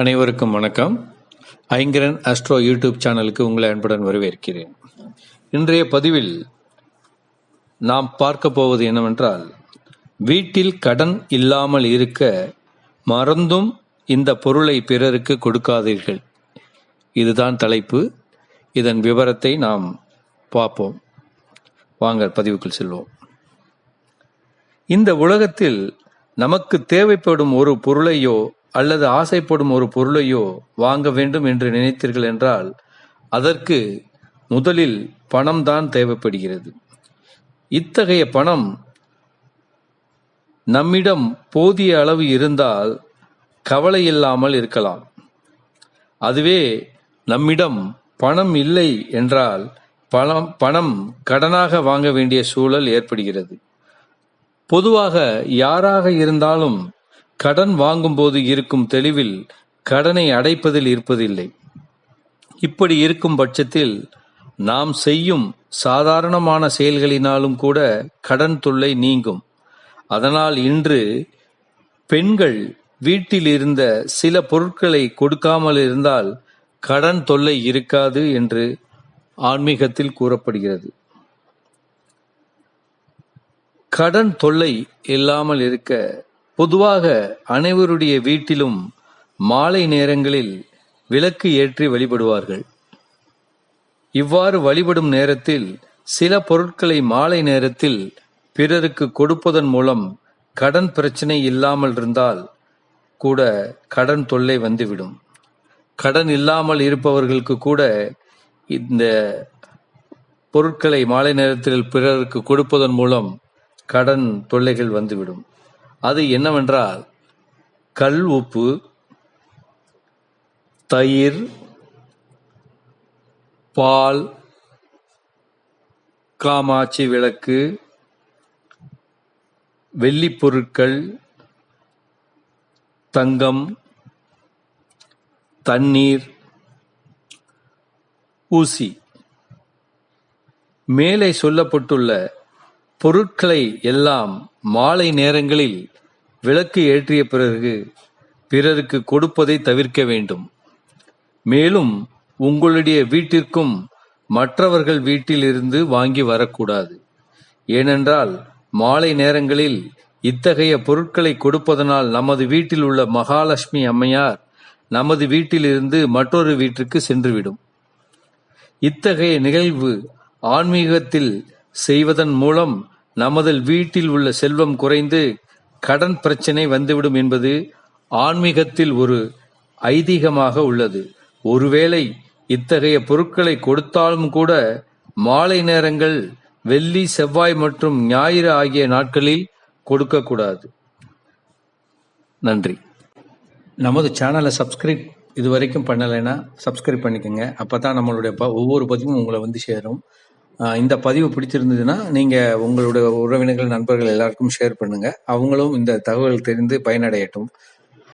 அனைவருக்கும் வணக்கம். Ayngaran astro YouTube சேனலுக்கு உங்களை அன்புடன் வரவேற்கிறேன். இன்றைய பதிவில் நாம் பார்க்க போவது என்னவென்றால், வீட்டில் கடன் இல்லாமல் இருக்க மறந்தும் இந்த பொருளை பிறருக்கு கொடுக்காதீர்கள். இதுதான் தலைப்பு. இதன் விவரத்தை நாம் பார்ப்போம். வாங்க பதிவுக்குள் செல்வோம். இந்த உலகத்தில் நமக்கு தேவைப்படும் ஒரு பொருளையோ அல்லது ஆசைப்படும் ஒரு பொருளையோ வாங்க வேண்டும் என்று நினைத்தீர்கள் என்றால் அதற்கு முதலில் பணம்தான் தேவைப்படுகிறது. இத்தகைய பணம் நம்மிடம் போதிய அளவு இருந்தால் கவலை இல்லாமல் இருக்கலாம். அதுவே நம்மிடம் பணம் இல்லை என்றால் பணம் கடனாக வாங்க வேண்டிய சூழல் ஏற்படுகிறது. பொதுவாக யாராக இருந்தாலும் கடன் வாங்கும்போது இருக்கும் தெளிவில் கடனை அடைப்பதில் இருப்பதில்லை. இப்படி இருக்கும் பட்சத்தில் நாம் செய்யும் சாதாரணமான செயல்களினாலும் கூட கடன் தொல்லை நீங்கும். அதனால் இன்று பெண்கள் வீட்டில் இருந்த சில பொருட்களை கொடுக்காமல் இருந்தால் கடன் தொல்லை இருக்காது என்று ஆன்மீகத்தில் கூறப்படுகிறது. கடன் தொல்லை இல்லாமல் இருக்க பொதுவாக அனைவருடைய வீட்டிலும் மாலை நேரங்களில் விளக்கு ஏற்றி வழிபடுவார்கள். இவ்வாறு வழிபடும் நேரத்தில் சில பொருட்களை மாலை நேரத்தில் பிறருக்கு கொடுப்பதன் மூலம் கடன் பிரச்சனை இல்லாமல் இருந்தால் கூட கடன் தொல்லை வந்துவிடும். கடன் இல்லாமல் இருப்பவர்களுக்கு கூட இந்த பொருட்களை மாலை நேரத்தில் பிறருக்கு கொடுப்பதன் மூலம் கடன் தொல்லைகள் வந்துவிடும். அது என்னவென்றால், கல் உப்பு, தயிர், பால், காமாட்சி விளக்கு, வெள்ளிப் பொருட்கள், தங்கம், தண்ணீர், ஊசி. மேலே சொல்லப்பட்டுள்ள பொருட்களை எல்லாம் மாலை நேரங்களில் விளக்கு ஏற்றிய பிறகு பிறருக்கு கொடுப்பதை தவிர்க்க வேண்டும். மேலும் உங்களுடைய வீட்டிற்கும் மற்றவர்கள் வீட்டில் இருந்து வாங்கி வரக்கூடாது. ஏனென்றால் மாலை நேரங்களில் இத்தகைய பொருட்களை கொடுப்பதனால் நமது வீட்டில் உள்ள மகாலட்சுமி அம்மையார் நமது வீட்டில் இருந்து மற்றொரு வீட்டிற்கு சென்றுவிடும். இத்தகைய நிகழ்வு ஆன்மீகத்தில் செய்வதன் மூலம் நமது வீட்டில் உள்ள செல்வம் குறைந்து கடன் பிரச்சனை வந்துவிடும் என்பது ஆன்மீகத்தில் ஒரு ஐதீகமாக உள்ளது. ஒருவேளை இத்தகைய பொருட்களை கொடுத்தாலும் கூட மாலை நேரங்கள் வெள்ளி, செவ்வாய் மற்றும் ஞாயிறு ஆகிய நாட்களில் கொடுக்கக்கூடாது. நன்றி. நமது சேனலை சப்ஸ்கிரைப் இதுவரைக்கும் பண்ணலைன்னா சப்ஸ்கிரைப் பண்ணிக்கோங்க. அப்போ தான் நம்மளுடைய ஒவ்வொரு பதிவும் உங்களை வந்து சேரும். இந்த பதிவு பிடிச்சிருந்ததுன்னா நீங்கள் உங்களுடைய உறவினர்கள், நண்பர்கள் எல்லாருக்கும் ஷேர் பண்ணுங்க. அவங்களும் இந்த தகவல் தெரிந்து பயனடையட்டும்.